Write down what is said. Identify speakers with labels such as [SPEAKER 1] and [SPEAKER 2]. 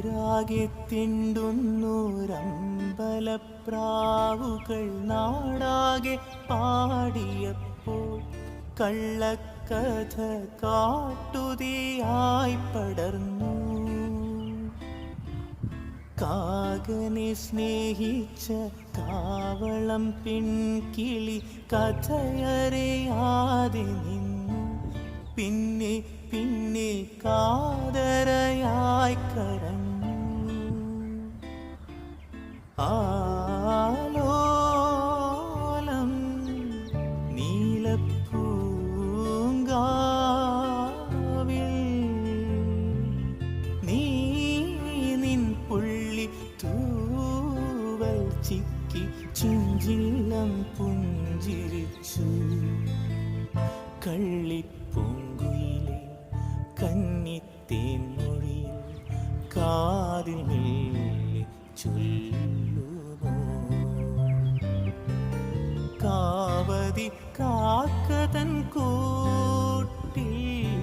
[SPEAKER 1] ഊരാകെ തിണ്ടുന്നൂരമ്പലപ്രാവുകൾ നാടാകെ പാടിയപ്പോൾ കള്ളക്കഥ കാട്ടുതീയായി പടർന്നു. കാകനെ സ്നേഹിച്ച കാവളം പെൺകിളി കഥയറിയാതെ നിന്നു. പിന്നെ പിന്നെ കാതരയായി കരഞ്ഞു. ആലോലം നീലപ്പൂങ്കാവിൽ നീ നിൻ പുള്ളി തൂവൽ ചിക്കി ചിഞ്ചില്ലം പുഞ്ചിരിച്ചു. കള്ളിപ്പൂങ്കുയിലെ കന്നിത്തേൻ മൊഴിയിൽ കാതിൽ മെല്ലെ ചൊല്ലുമോ. കാവതി കാക്കതൻ കൂട്ടിൽ